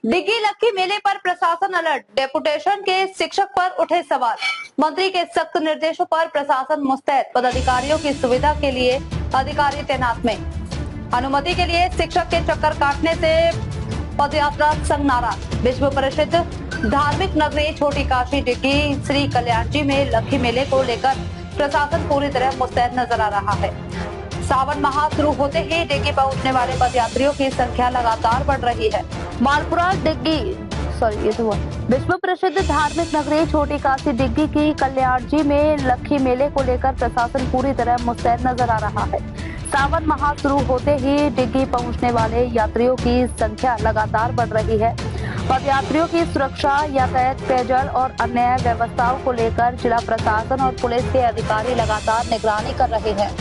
डिग्गी लक्की मेले पर प्रशासन अलर्ट, डेपुटेशन के शिक्षक पर उठे सवाल। मंत्री के सख्त निर्देशों पर प्रशासन मुस्तैद, पदाधिकारियों की सुविधा के लिए अधिकारी तैनात में। अनुमति के लिए शिक्षक के चक्कर काटने से पदयात्रा संघ नाराज। विश्व प्रसिद्ध धार्मिक नगरी छोटी काशी डिग्गी श्री कल्याण जी में लक्की मेले को लेकर प्रशासन पूरी तरह मुस्तैद नजर आ रहा है। सावन माह शुरू होते ही डिग्गी पहुंचने वाले पदयात्रियों की संख्या लगातार बढ़ रही है। मालपुरा डिग्गी विश्व प्रसिद्ध धार्मिक नगरी छोटी काशी डिग्गी की कल्याण जी में लक्की मेले को लेकर प्रशासन पूरी तरह मुस्तैद नजर आ रहा है। सावन माह शुरू होते ही डिग्गी पहुंचने वाले यात्रियों की संख्या लगातार बढ़ रही है। पदयात्रियों की सुरक्षा, यातायात, पेयजल और अन्य व्यवस्थाओं को लेकर जिला प्रशासन और पुलिस के अधिकारी लगातार निगरानी कर रहे हैं।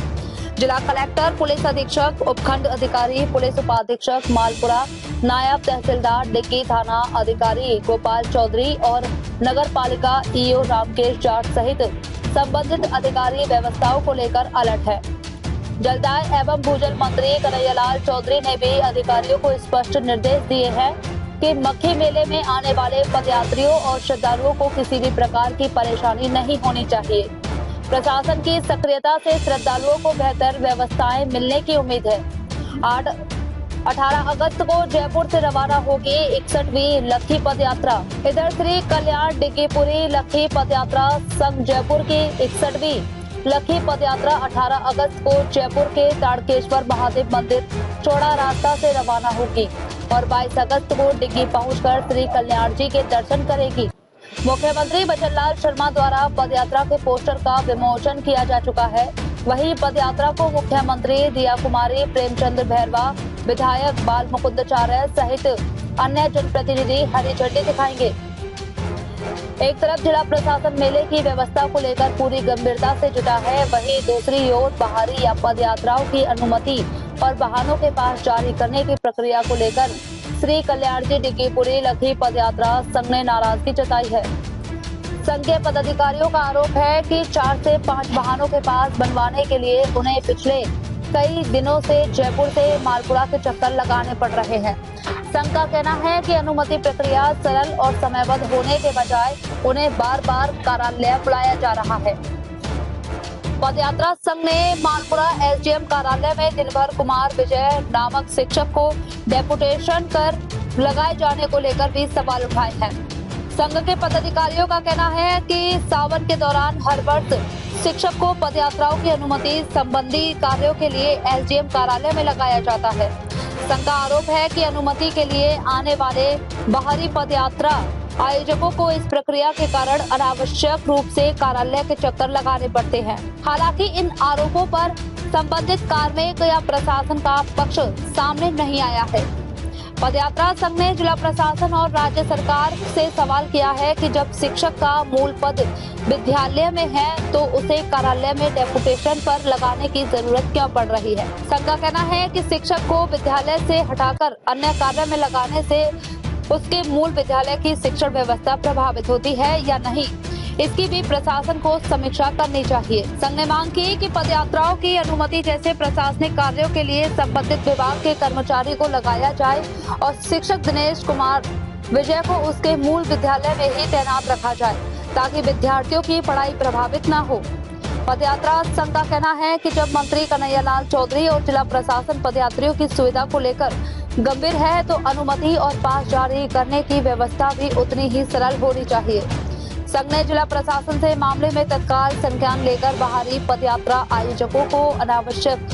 जिला कलेक्टर, पुलिस अधीक्षक, उपखंड अधिकारी, पुलिस उपाधीक्षक मालपुरा, नायब तहसीलदार डिग्गी, थाना अधिकारी गोपाल चौधरी और नगर पालिका ईओ रामकेश जाट सहित संबंधित अधिकारी व्यवस्थाओं को लेकर अलर्ट है। जलदाय एवं भूजल मंत्री कन्हैयालाल चौधरी ने भी अधिकारियों को स्पष्ट निर्देश दिए हैं कि मक्खी मेले में आने वाले पदयात्रियों और श्रद्धालुओं को किसी भी प्रकार की परेशानी नहीं होनी चाहिए। प्रशासन की सक्रियता से श्रद्धालुओं को बेहतर व्यवस्थाएं मिलने की उम्मीद है। 18 अगस्त को जयपुर से रवाना होगी 61वीं लक्की पदयात्रा। इधर श्री कल्याण डिग्गीपुरी लक्की पदयात्रा संघ जयपुर की 61वीं लक्की पदयात्रा 18 अगस्त को जयपुर के ताड़केश्वर महादेव मंदिर चौड़ा रास्ता से रवाना होगी और 22 अगस्त को डिग्गी पहुंचकर श्री कल्याण जी के दर्शन करेगी। मुख्यमंत्री बचनलाल शर्मा द्वारा पदयात्रा के पोस्टर का विमोचन किया जा चुका है। वहीं पदयात्रा को मुख्यमंत्री दिया कुमारी, प्रेमचंद्र भैरवा, विधायक बाल मुकुंदाचार्य सहित अन्य जनप्रतिनिधि हरी झंडी दिखाएंगे। एक तरफ जिला प्रशासन मेले की व्यवस्था को लेकर पूरी गंभीरता से जुटा है, वहीं दूसरी ओर बाहरी या पदयात्राओं की अनुमति और वाहनों के पास जारी करने की प्रक्रिया को लेकर श्री कल्याण जी डिग्गीपुरी लक्की पदयात्रा संघ ने नाराजगी जताई है। संघ के पदाधिकारियों का आरोप है कि 4 से 5 वाहनों के पास बनवाने के लिए उन्हें पिछले कई दिनों से जयपुर से मालपुरा के चक्कर लगाने पड़ रहे हैं। संघ का कहना है कि अनुमति प्रक्रिया सरल और समयबद्ध होने के बजाय उन्हें बार बार कार्यालय बुलाया जा रहा है। पदयात्रा संघ ने मालपुरा एसडीएम कार्यालय में दिनभर कुमार विजय नामक शिक्षक को डेपुटेशन कर लगाए जाने को लेकर भी सवाल उठाए हैं। संघ के पदाधिकारियों का कहना है कि सावन के दौरान हर वर्ष शिक्षक को पदयात्राओं की अनुमति संबंधी कार्यों के लिए एसडीएम कार्यालय में लगाया जाता है। संघ का आरोप है कि अनुमति के लिए आने वाले बाहरी पदयात्रा आयोजकों को इस प्रक्रिया के कारण अनावश्यक रूप से कार्यालय के चक्कर लगाने पड़ते हैं। हालांकि इन आरोपों पर संबंधित कार्मिक या प्रशासन का पक्ष सामने नहीं आया है। पदयात्रा संघ ने जिला प्रशासन और राज्य सरकार से सवाल किया है कि जब शिक्षक का मूल पद विद्यालय में है तो उसे कार्यालय में डेपुटेशन पर लगाने की जरूरत क्यों पड़ रही है। संघ का कहना है कि शिक्षक को विद्यालय से हटाकर अन्य कार्य में लगाने से उसके मूल विद्यालय की शिक्षण व्यवस्था प्रभावित होती है या नहीं, इसकी भी प्रशासन को समीक्षा करनी चाहिए। संघ ने मांग की कि पदयात्राओं की अनुमति जैसे प्रशासनिक कार्यों के लिए संबंधित विभाग के कर्मचारी को लगाया जाए और शिक्षक दिनेश कुमार विजय को उसके मूल विद्यालय में ही तैनात रखा जाए ताकि विद्यार्थियों की पढ़ाई प्रभावित न हो। पदयात्रा संघ का कहना है कि जब मंत्री कन्हैयालाल चौधरी और जिला प्रशासन पदयात्रियों की सुविधा को लेकर गंभीर है तो अनुमति और पास जारी करने की व्यवस्था भी उतनी ही सरल होनी चाहिए। संघ ने जिला प्रशासन से मामले में तत्काल संज्ञान लेकर बाहरी पदयात्रा आयोजकों को अनावश्यक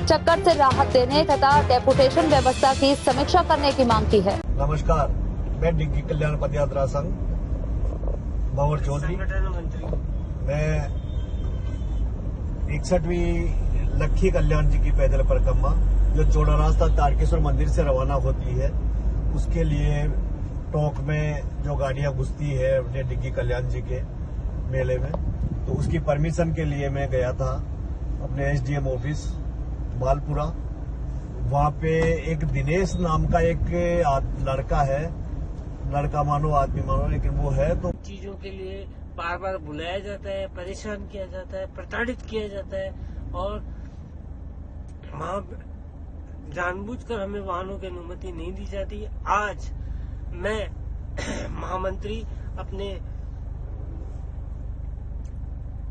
चक्कर से राहत देने तथा डेपुटेशन व्यवस्था की समीक्षा करने की मांग की है। नमस्कार, मैं डिग्गी कल्याण पदयात्रा संघ भंवर चौधरी। मैं 61वीं लक्की कल्याण जी की पैदल परिक्रमा जो चौड़ा रास्ता तारकेश्वर मंदिर से रवाना होती है, उसके लिए टोंक में जो गाड़ियां घुसती है अपने डिग्गी कल्याण जी के मेले में, तो उसकी परमिशन के लिए मैं गया था अपने एसडीएम ऑफिस मालपुरा। वहां पे एक दिनेश नाम का एक लड़का है, लड़का मानो आदमी मानो, लेकिन वो है तो चीजों के लिए बार बार बुलाया जाता है, परेशान किया जाता है, प्रताड़ित किया जाता है और वहाँ जानबूझकर हमें वाहनों की अनुमति नहीं दी जाती। आज मैं महामंत्री अपने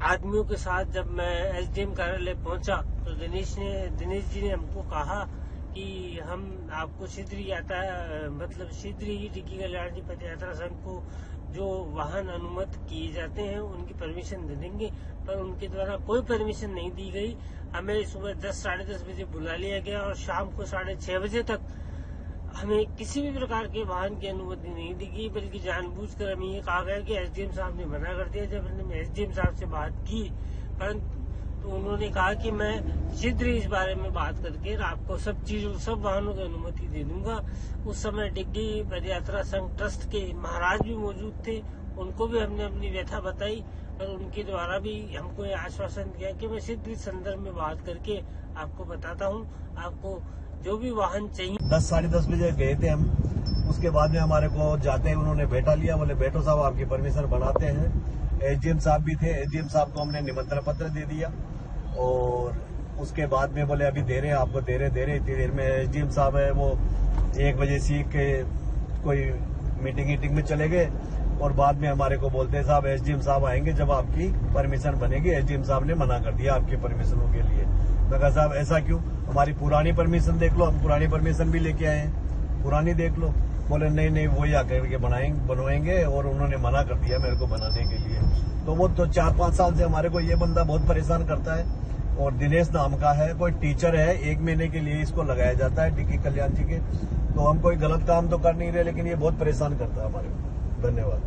आदमियों के साथ जब मैं एसडीएम कार्यालय पहुंचा तो दिनेश जी ने हमको कहा कि हम आपको शीघ्र ही डिग्गी कल्याण जी पद यात्रा संघ को जो वाहन अनुमत किए जाते हैं उनकी परमिशन दे देंगे, पर उनके द्वारा कोई परमिशन नहीं दी गई। हमें सुबह 10-10:30 बजे बुला लिया गया और शाम को 6:30 बजे तक हमें किसी भी प्रकार के वाहन की अनुमति नहीं दी गई, बल्कि जानबूझकर हमें ये कहा गया कि एसडीएम साहब ने मना कर दिया। जब हमने एसडीएम साहब से बात की परंतु तो उन्होंने कहा कि मैं शीघ्र इस बारे में बात करके आपको सब वाहनों की अनुमति दे दूंगा। उस समय डिग्गी पदयात्रा संघ ट्रस्ट के महाराज भी मौजूद थे, उनको भी हमने अपनी व्यथा बताई और उनके द्वारा भी हमको ये आश्वासन दिया कि मैं शीघ्र इस संदर्भ में बात करके आपको बताता हूँ, आपको जो भी वाहन चाहिए। 10-10:30 बजे गए थे हम, उसके बाद में हमारे को जाते हैं उन्होंने बैठा लिया, बोले बैठो साहब आपकी परमिशन बनाते हैं। एसडीएम साहब भी थे, एसडीएम साहब को हमने निमंत्रण पत्र दे दिया और उसके बाद में बोले अभी दे रहे हैं आपको, दे रहे इतनी देर में एसडीएम साहब है वो 1 बजे सीख के कोई मीटिंग में चले गए और बाद में हमारे को बोलते हैं साहब एसडीएम साहब आएंगे जब आपकी परमिशन बनेगी। एसडीएम साहब ने मना कर दिया आपकी परमिशनों के लिए। मैं कहा साहब ऐसा क्यों, हमारी पुरानी परमिशन देख लो, हम पुरानी परमिशन भी लेके आए हैं, पुरानी देख लो। बोले नहीं वही आकर के बनवाएंगे और उन्होंने मना कर दिया मेरे को बनाने के लिए। तो वो तो 4-5 साल से हमारे को ये बंदा बहुत परेशान करता है और दिनेश नाम का है, कोई टीचर है, 1 महीने के लिए इसको लगाया जाता है डिग्गी कल्याण जी के। तो हम कोई गलत काम तो कर नहीं रहे, लेकिन ये बहुत परेशान करता है हमारे को। धन्यवाद।